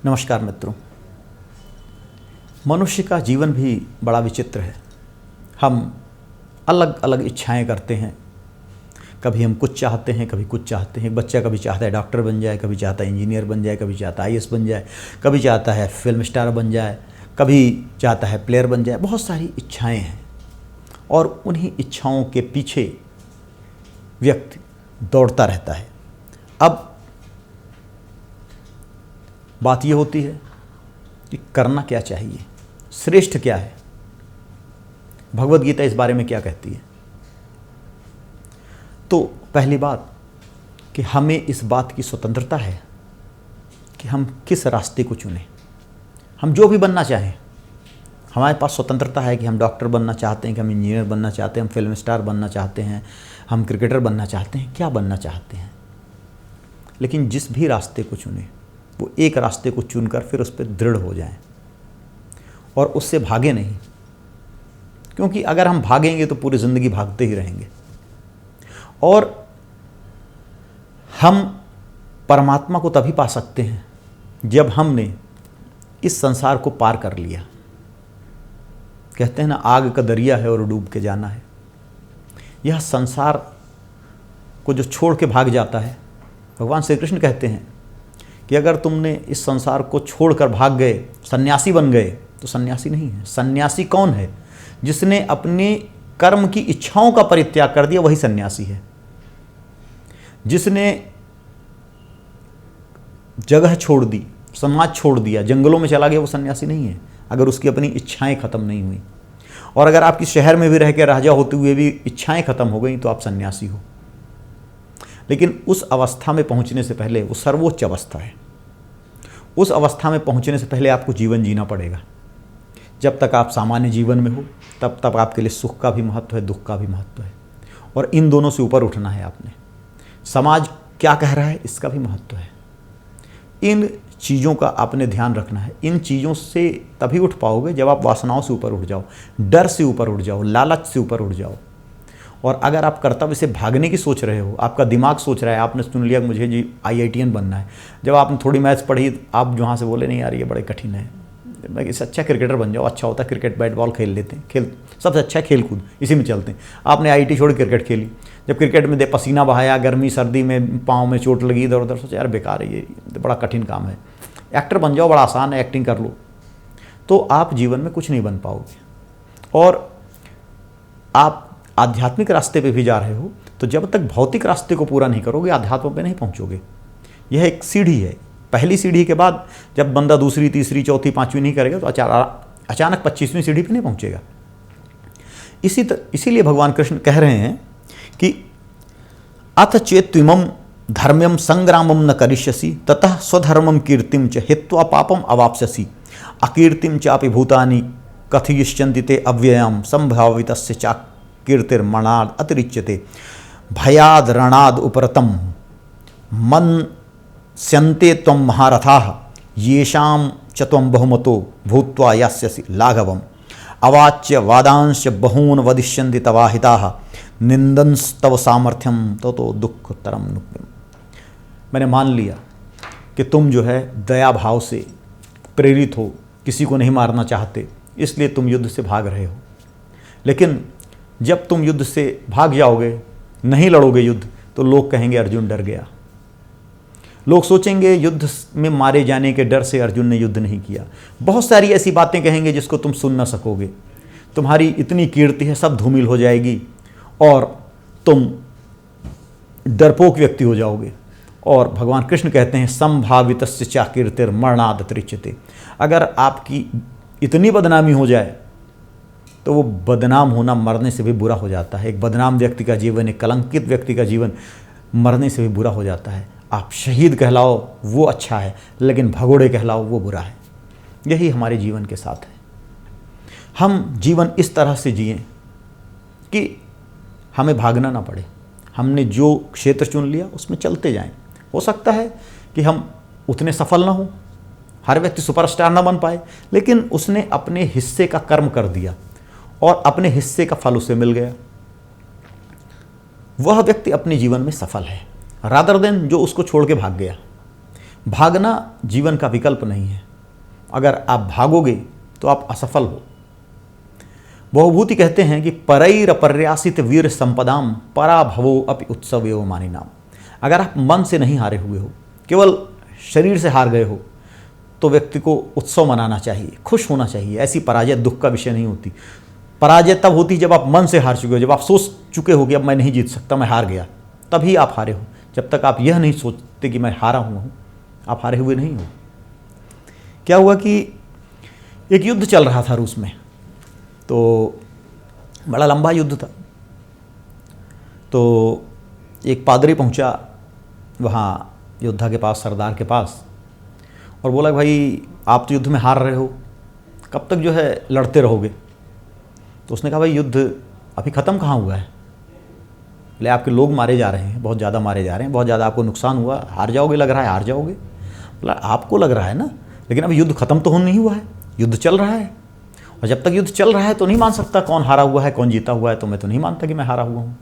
नमस्कार मित्रों। मनुष्य का जीवन भी बड़ा विचित्र है। हम अलग अलग इच्छाएं करते हैं। कभी हम कुछ चाहते हैं, कभी कुछ चाहते हैं। बच्चा कभी चाहता है डॉक्टर बन जाए, कभी चाहता है इंजीनियर बन जाए, कभी चाहता है आईएएस बन जाए, कभी चाहता है फिल्म स्टार बन जाए, कभी चाहता है प्लेयर बन जाए। बहुत सारी इच्छाएं हैं और उन्हीं इच्छाओं के पीछे व्यक्ति दौड़ता रहता है। अब बात ये होती है कि करना क्या चाहिए, श्रेष्ठ क्या है। भगवद गीता इस बारे में क्या कहती है? तो पहली बात कि हमें इस बात की स्वतंत्रता है कि हम किस रास्ते को चुनें। हम जो भी बनना चाहें, हमारे पास स्वतंत्रता है कि हम डॉक्टर बनना चाहते हैं, कि हम इंजीनियर बनना चाहते हैं, हम फिल्म स्टार बनना चाहते हैं, हम क्रिकेटर बनना चाहते हैं, क्या बनना चाहते हैं। लेकिन जिस भी रास्ते को चुनें, वो एक रास्ते को चुनकर फिर उस पर दृढ़ हो जाएं और उससे भागे नहीं। क्योंकि अगर हम भागेंगे तो पूरी ज़िंदगी भागते ही रहेंगे। और हम परमात्मा को तभी पा सकते हैं जब हमने इस संसार को पार कर लिया। कहते हैं ना, आग का दरिया है और डूब के जाना है। यह संसार को जो छोड़ के भाग जाता है, भगवान श्री कृष्ण कहते हैं कि अगर तुमने इस संसार को छोड़कर भाग गए, सन्यासी बन गए, तो सन्यासी नहीं है। सन्यासी कौन है? जिसने अपने कर्म की इच्छाओं का परित्याग कर दिया, वही सन्यासी है। जिसने जगह छोड़ दी, समाज छोड़ दिया, जंगलों में चला गया, वो सन्यासी नहीं है अगर उसकी अपनी इच्छाएं खत्म नहीं हुई। और अगर आपकी शहर में भी रह के राजा होते हुए भी इच्छाएं खत्म हो गई तो आप सन्यासी हो। लेकिन उस अवस्था में पहुंचने से पहले, वो सर्वोच्च अवस्था है, उस अवस्था में पहुंचने से पहले आपको जीवन जीना पड़ेगा। जब तक आप सामान्य जीवन में हो तब तक आपके लिए सुख का भी महत्व है, दुख का भी महत्व है। और इन दोनों से ऊपर उठना है आपने। समाज क्या कह रहा है, इसका भी महत्व है। इन चीज़ों का आपने ध्यान रखना है। इन चीज़ों से तभी उठ पाओगे जब आप वासनाओं से ऊपर उठ जाओ, डर से ऊपर उठ जाओ, लालच से ऊपर उठ जाओ। और अगर आप कर्तव्य से भागने की सोच रहे हो, आपका दिमाग सोच रहा है, आपने सुन लिया कि मुझे जी IITN बनना है, जब आपने थोड़ी मैथ्स पढ़ी, आप जहाँ से बोले नहीं यार ये बड़े कठिन है, मैं इससे अच्छा क्रिकेटर बन जाओ, अच्छा होता है क्रिकेट, बैट बॉल खेल लेते हैं, खेल सबसे अच्छा है खेल कूद, इसी में चलते हैं। आपने IIT छोड़ क्रिकेट खेली, जब क्रिकेट में पसीना बहाया, गर्मी सर्दी में पाँव में चोट लगी, इधर उधर, सोचा यार बेकार है, ये बड़ा कठिन काम है, एक्टर बन जाओ, बड़ा आसान है, एक्टिंग कर लो। तो आप जीवन में कुछ नहीं बन पाओगे। और आप आध्यात्मिक रास्ते पे भी जा रहे हो तो जब तक भौतिक रास्ते को पूरा नहीं करोगे, आध्यात्म पे नहीं पहुंचोगे। यह एक सीढ़ी है। पहली सीढ़ी के बाद जब बंदा दूसरी, तीसरी, चौथी, पांचवी नहीं करेगा तो अचानक 25वीं सीढ़ी पे नहीं पहुंचेगा। इसीलिए भगवान कृष्ण कह रहे हैं कि अथ चेत्विमं धर्म्यम संग्रामम न करिष्यसि ततः स्वधर्मम कीर्तिम च हित्वा पापम अवाप्स्यसि अकीर्तिम चापि भूतानि कथयिष्यन्ति ते अव्ययम संभावितस्य च कीर्तिर्मणाद अतिरिच्यते भयाद रणाद उपरतम मन्स्यन्ते त्वं महारथाः येषां च त्वं बहुमतो भूत्वा यास्यसि लाघवम् अवाच्य वादांश बहून् वदिष्यन्ति तवाहिताः निंदंस्तव सामर्थ्यम तो दुःखतरम नुक्तिम। मैंने मान लिया कि तुम जो है दया भाव से प्रेरित हो, किसी को नहीं मारना चाहते, इसलिए तुम युद्ध से भाग रहे हो। लेकिन जब तुम युद्ध से भाग जाओगे, नहीं लड़ोगे युद्ध, तो लोग कहेंगे अर्जुन डर गया। लोग सोचेंगे युद्ध में मारे जाने के डर से अर्जुन ने युद्ध नहीं किया। बहुत सारी ऐसी बातें कहेंगे जिसको तुम सुन ना सकोगे। तुम्हारी इतनी कीर्ति है, सब धूमिल हो जाएगी और तुम डरपोक व्यक्ति हो जाओगे। और भगवान कृष्ण कहते हैं संभावितस्य च कीर्तिर्मरणाद अतिरिच्यते। अगर आपकी इतनी बदनामी हो जाए तो वो बदनाम होना मरने से भी बुरा हो जाता है। एक बदनाम व्यक्ति का जीवन, एक कलंकित व्यक्ति का जीवन मरने से भी बुरा हो जाता है। आप शहीद कहलाओ वो अच्छा है, लेकिन भगोड़े कहलाओ वो बुरा है। यही हमारे जीवन के साथ है। हम जीवन इस तरह से जिएं कि हमें भागना ना पड़े। हमने जो क्षेत्र चुन लिया उसमें चलते जाएं। हो सकता है कि हम उतने सफल ना हो, हर व्यक्ति सुपरस्टार ना बन पाए, लेकिन उसने अपने हिस्से का कर्म कर दिया और अपने हिस्से का फल उसे मिल गया। वह व्यक्ति अपने जीवन में सफल है, रादर देन जो उसको छोड़ के भाग गया। भागना जीवन का विकल्प नहीं है। अगर आप भागोगे तो आप असफल हो। बहुभूति कहते हैं कि परैरपर्यासित वीर संपदाम पराभवो अपि उत्सव एवं मानिनाम। अगर आप मन से नहीं हारे हुए हो, केवल शरीर से हार गए हो, तो व्यक्ति को उत्सव मनाना चाहिए, खुश होना चाहिए। ऐसी पराजय दुख का विषय नहीं होती। पराजय तब होती जब आप मन से हार चुके हो, जब आप सोच चुके हो कि अब मैं नहीं जीत सकता, मैं हार गया, तभी आप हारे हो। जब तक आप यह नहीं सोचते कि मैं हारा हुआ हूँ, आप हारे हुए नहीं हो। क्या हुआ कि एक युद्ध चल रहा था रूस में, तो बड़ा लंबा युद्ध था। तो एक पादरी पहुंचा वहाँ योद्धा के पास, सरदार के पास, और बोला भाई आप तो युद्ध में हार रहे हो, कब तक जो है लड़ते रहोगे। तो उसने कहा भाई युद्ध अभी ख़त्म कहाँ हुआ है। बोले आपके लोग मारे जा रहे हैं, बहुत ज़्यादा मारे जा रहे हैं, बहुत ज़्यादा आपको नुकसान हुआ, हार जाओगे लग रहा है, हार जाओगे। बोला आपको लग रहा है ना, लेकिन अभी युद्ध ख़त्म तो नहीं हुआ है, युद्ध चल रहा है, और जब तक युद्ध चल रहा है तो नहीं मान सकता कौन हारा हुआ है कौन जीता हुआ है। तो मैं तो नहीं मानता कि मैं हारा हुआ हूँ।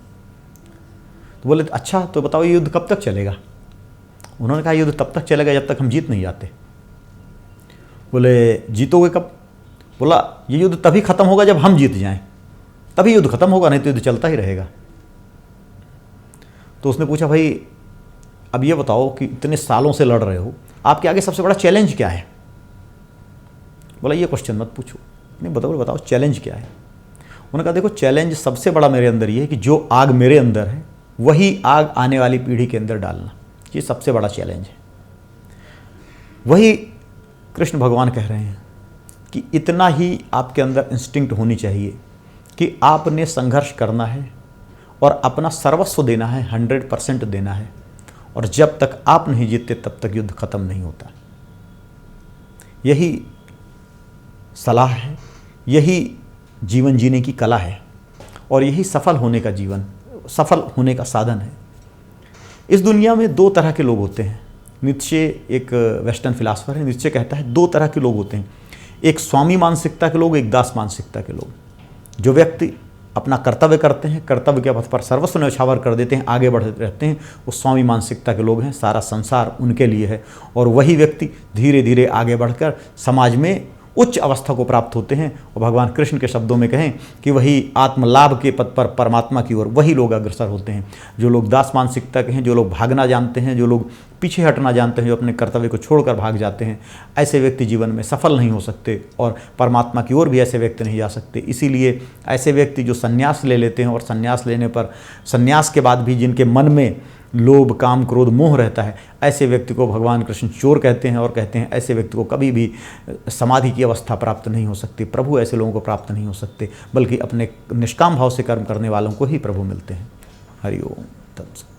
तो बोले अच्छा तो बताओ ये युद्ध कब तक चलेगा। उन्होंने कहा युद्ध तब तक चलेगा जब तक हम जीत नहीं जाते। बोले जीतोगे कब। बोला ये युद्ध तभी खत्म होगा जब हम जीत जाएं, तभी युद्ध खत्म होगा, नहीं तो युद्ध चलता ही रहेगा। तो उसने पूछा भाई अब ये बताओ कि इतने सालों से लड़ रहे हो, आपके आगे सबसे बड़ा चैलेंज क्या है। बोला ये क्वेश्चन मत पूछो, नहीं बताओ चैलेंज क्या है। उन्होंने कहा देखो चैलेंज सबसे बड़ा मेरे अंदर ये है कि जो आग मेरे अंदर है वही आग आने वाली पीढ़ी के अंदर डालना, ये सबसे बड़ा चैलेंज है। वही कृष्ण भगवान कह रहे हैं कि इतना ही आपके अंदर इंस्टिंक्ट होनी चाहिए कि आपने संघर्ष करना है और अपना सर्वस्व देना है, 100% देना है, और जब तक आप नहीं जीतते तब तक युद्ध खत्म नहीं होता। यही सलाह है, यही जीवन जीने की कला है, और यही सफल होने का साधन है। इस दुनिया में दो तरह के लोग होते हैं। नीत्शे एक वेस्टर्न फिलासफर है, नीत्शे कहता है दो तरह के लोग होते हैं, एक स्वामी मानसिकता के लोग, एक दास मानसिकता के लोग। जो व्यक्ति अपना कर्तव्य करते हैं, कर्तव्य के पथ पर सर्वस्व न्यौछावर कर देते हैं, आगे बढ़ते रहते हैं, वो स्वामी मानसिकता के लोग हैं, सारा संसार उनके लिए है। और वही व्यक्ति धीरे धीरे आगे बढ़कर समाज में उच्च अवस्था को प्राप्त होते हैं। और भगवान कृष्ण के शब्दों में कहें कि वही आत्मलाभ के पथ पर परमात्मा की ओर वही लोग अग्रसर होते हैं। जो लोग दास मानसिकता के हैं, जो लोग भागना जानते हैं, जो लोग पीछे हटना जानते हैं, जो अपने कर्तव्य को छोड़कर भाग जाते हैं, ऐसे व्यक्ति जीवन में सफल नहीं हो सकते और परमात्मा की ओर भी ऐसे व्यक्ति नहीं जा सकते। इसीलिए ऐसे व्यक्ति जो संन्यास ले लेते हैं और संन्यास लेने पर संन्यास के बाद भी जिनके मन में लोभ काम क्रोध मोह रहता है, ऐसे व्यक्ति को भगवान कृष्ण चोर कहते हैं, और कहते हैं ऐसे व्यक्ति को कभी भी समाधि की अवस्था प्राप्त नहीं हो सकती। प्रभु ऐसे लोगों को प्राप्त नहीं हो सकते, बल्कि अपने निष्काम भाव से कर्म करने वालों को ही प्रभु मिलते हैं। हरि ओम तत्सत।